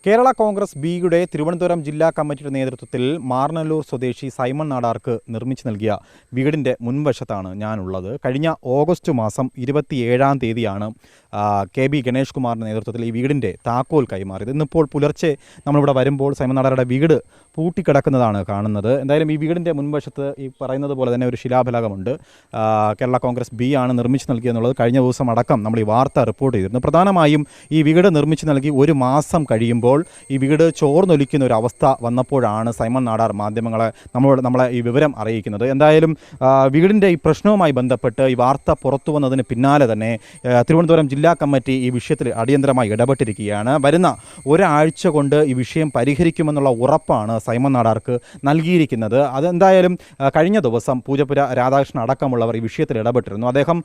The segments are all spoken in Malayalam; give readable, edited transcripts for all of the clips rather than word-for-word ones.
കേരള കോൺഗ്രസ് ബിയുടെ തിരുവനന്തപുരം ജില്ലാ കമ്മിറ്റിയുടെ നേതൃത്വത്തിൽ മാർനല്ലൂർ സ്വദേശി സൈമൺ നാടാർക്ക് നിർമ്മിച്ചു നൽകിയ വീടിൻ്റെ മുൻവശത്താണ് ഞാനുള്ളത്. കഴിഞ്ഞ ഓഗസ്റ്റ് മാസം 27-ാം തീയതിയാണ് KB ഗണേഷ് കുമാറിൻ്റെ നേതൃത്വത്തിൽ ഈ വീടിൻ്റെ താക്കോൽ കൈമാറിയത്. ഇന്നിപ്പോൾ പുലർച്ചെ നമ്മളിവിടെ വരുമ്പോൾ സൈമൺ നാടാരുടെ വീട് പൂട്ടിക്കിടക്കുന്നതാണ് കാണുന്നത്. എന്തായാലും ഈ വീടിൻ്റെ മുൻവശത്ത് ഈ പറയുന്നത് പോലെ തന്നെ ഒരു ശിലാഫലകമുണ്ട്. കേരള കോൺഗ്രസ് ബി ആണ് നിർമ്മിച്ചു നൽകിയെന്നുള്ളത് കഴിഞ്ഞ ദിവസം അടക്കം നമ്മൾ ഈ വാർത്ത റിപ്പോർട്ട് ചെയ്തിരുന്നു. പ്രധാനമായും ഈ വീട് നിർമ്മിച്ചു നൽകി ഒരു മാസം കഴിയുമ്പോൾ ഈ വീട് ചോർന്നൊലിക്കുന്ന ഒരു അവസ്ഥ വന്നപ്പോഴാണ് സൈമൺ നാടാർ മാധ്യമങ്ങളെ നമ്മളെ ഈ വിവരം അറിയിക്കുന്നത്. എന്തായാലും വീടിൻ്റെ ഈ പ്രശ്നവുമായി ബന്ധപ്പെട്ട് ഈ വാർത്ത പുറത്തു വന്നതിന് പിന്നാലെ തന്നെ തിരുവനന്തപുരം ജില്ലാ കമ്മിറ്റി ഈ വിഷയത്തിൽ അടിയന്തരമായി ഇടപെട്ടിരിക്കുകയാണ്. വരുന്ന ഒരാഴ്ച കൊണ്ട് ഈ വിഷയം പരിഹരിക്കുമെന്നുള്ള ഉറപ്പാണ് സൈമൺ നാടാർക്ക് നൽകിയിരിക്കുന്നത്. അതെന്തായാലും കഴിഞ്ഞ ദിവസം പൂജപ്പുര രാധാകൃഷ്ണൻ അടക്കമുള്ളവർ ഈ വിഷയത്തിൽ ഇടപെട്ടിരുന്നു. അദ്ദേഹം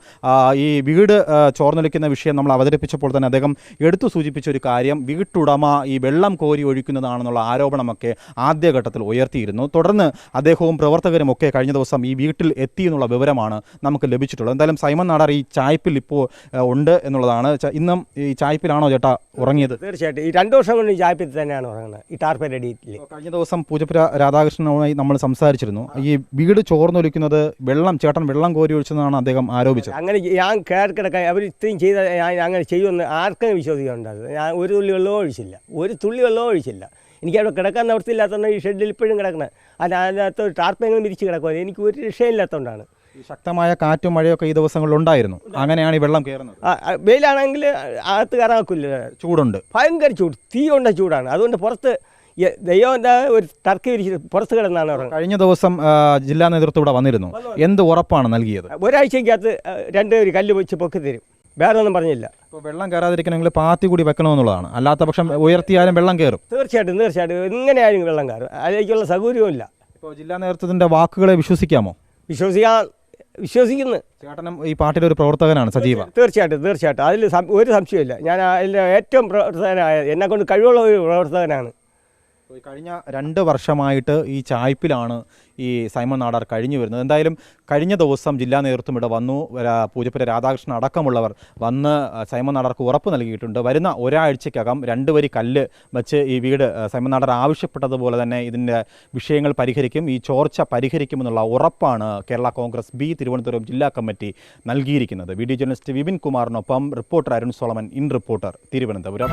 ഈ വീട് ചോർന്നൊലിക്കുന്ന വിഷയം നമ്മൾ അവതരിപ്പിച്ചപ്പോൾ തന്നെ അദ്ദേഹം എടുത്തു സൂചിപ്പിച്ച ഒരു കാര്യം, വീട്ടുടമ ഈ വെള്ളം കോരി ഒഴിക്കുന്നതാണെന്നുള്ള ആരോപണമൊക്കെ ആദ്യഘട്ടത്തിൽ ഉയർത്തിയിരുന്നു. തുടർന്ന് അദ്ദേഹവും പ്രവർത്തകരും ഒക്കെ കഴിഞ്ഞ ദിവസം ഈ വീട്ടിൽ എത്തിയെന്നുള്ള വിവരമാണ് നമുക്ക് ലഭിച്ചിട്ടുള്ളത്. എന്തായാലും സൈമൺ നാടാർ ഈ ചായ്പിൽ ഇപ്പോൾ ഉണ്ട് എന്നുള്ളതാണ്. ഇന്നും ഈ ചായ്പിലാണോ ചേട്ടാ ഉറങ്ങിയത്? തീർച്ചയായിട്ടും ഈ 2 വർഷം കൊണ്ട് ഈ ചായ്പിൽ തന്നെയാണ് ഉറങ്ങുന്നത്, ഈ ടാർപ്പേൽ അടിയിൽ. കഴിഞ്ഞ ദിവസം പൂജപ്പുര രാധാകൃഷ്ണനുമായി നമ്മൾ സംസാരിച്ചിരുന്നു. ഈ വീട് ചോർന്നൊലിക്കുന്നത് ചേട്ടൻ വെള്ളം കോരി ഒഴിച്ചെന്നാണ് അദ്ദേഹം ആരോപിച്ചത്. അങ്ങനെ ഞാൻ കിടക്കാൻ അവർ ഇത്രയും ചെയ്ത ഞാൻ അങ്ങനെ ചെയ്യുമെന്ന് ആർക്കും വിശ്വസിക്കാനുണ്ടാകും. ഞാൻ ഒരു തുള്ളി വെള്ളവും ഒഴിച്ചില്ല. എനിക്ക് അവിടെ കിടക്കാൻ നിവൃത്തിയില്ലാത്തതുകൊണ്ട് ഈ ഷെഡിൽ ഇപ്പോഴും കിടക്കുന്നത്. അതിനകത്ത് ടാർപ്പെങ്കിലും വിരിച്ച് കിടക്കുമല്ലോ. എനിക്ക് ഒരു രക്ഷയില്ലാത്തതുകൊണ്ടാണ്. ശക്തമായ കാറ്റും മഴയൊക്കെ ഈ ദിവസങ്ങളിൽ ഉണ്ടായിരുന്നു. അങ്ങനെയാണ് ഈ വെള്ളം കയറുന്നത്. വെയിലാണെങ്കിൽ അകത്ത് കയറാക്കില്ല, ചൂടുണ്ട്, ഭയങ്കര ചൂട്, തീ കൊണ്ട ചൂടാണ്. അതുകൊണ്ട് പുറത്ത് ദൈവം എന്താ ഒരു ടർക്കി വിരിച്ച് പുറത്ത് കിടന്നാണ് ഉറങ്ങുന്നത്. കഴിഞ്ഞ ദിവസം ജില്ലാ നേതൃത്വം ഇവിടെ വന്നിരുന്നു. എന്ത് ഉറപ്പാണ് നൽകിയത്? ഒരാഴ്ചക്കകത്ത് 2 കല്ല് വെച്ച് പൊക്കി തരും, വേറെ ഒന്നും പറഞ്ഞില്ല. ഇപ്പോൾ വെള്ളം കയറാതിരിക്കണമെങ്കിൽ പാത്തി കൂടി വെക്കണമെന്നുള്ളതാണ്. അല്ലാത്ത പക്ഷം ഉയർത്തിയാലും വെള്ളം കയറും. തീർച്ചയായിട്ടും എങ്ങനെയായാലും വെള്ളം കയറും. അതിലേക്കുള്ള സൗകര്യവും. ഇപ്പോൾ ജില്ലാ നേതൃത്വത്തിൻ്റെ വാക്കുകളെ വിശ്വസിക്കാമോ? വിശ്വസിക്കുന്നു. ചേട്ടനും ഈ പാർട്ടിയുടെ ഒരു പ്രവർത്തകനാണ്, സജീവ. തീർച്ചയായിട്ടും അതിൽ ഒരു സംശയമില്ല. ഞാൻ അതിൽ ഏറ്റവും പ്രവർത്തകനായ, എന്നെക്കൊണ്ട് കഴിവുള്ള ഒരു പ്രവർത്തകനാണ്. കഴിഞ്ഞ 2 വർഷമായിട്ട് ഈ ചായ്പിലാണ് ഈ സൈമൺ നാടാർ കഴിഞ്ഞു വരുന്നത്. എന്തായാലും കഴിഞ്ഞ ദിവസം ജില്ലാ നേതൃത്വം ഇവിടെ വന്നു. പൂജപ്പുര രാധാകൃഷ്ണൻ അടക്കമുള്ളവർ വന്ന് സൈമൺ നാടാർക്ക് ഉറപ്പ് നൽകിയിട്ടുണ്ട്. വരുന്ന ഒരാഴ്ചക്കകം 2 വരി കല്ല് വെച്ച് ഈ വീട് സൈമൺ നാടാർ ആവശ്യപ്പെട്ടതുപോലെ തന്നെ ഇതിൻ്റെ വിഷയങ്ങൾ പരിഹരിക്കും, ഈ ചോർച്ച പരിഹരിക്കുമെന്നുള്ള ഉറപ്പാണ് കേരള കോൺഗ്രസ് ബി തിരുവനന്തപുരം ജില്ലാ കമ്മിറ്റി നൽകിയിരിക്കുന്നത്. വീഡിയോ ജേർണലിസ്റ്റ് വിപിൻ കുമാറിനൊപ്പം reporter Arun Solomon, in reporter, Thiruvananthapuram.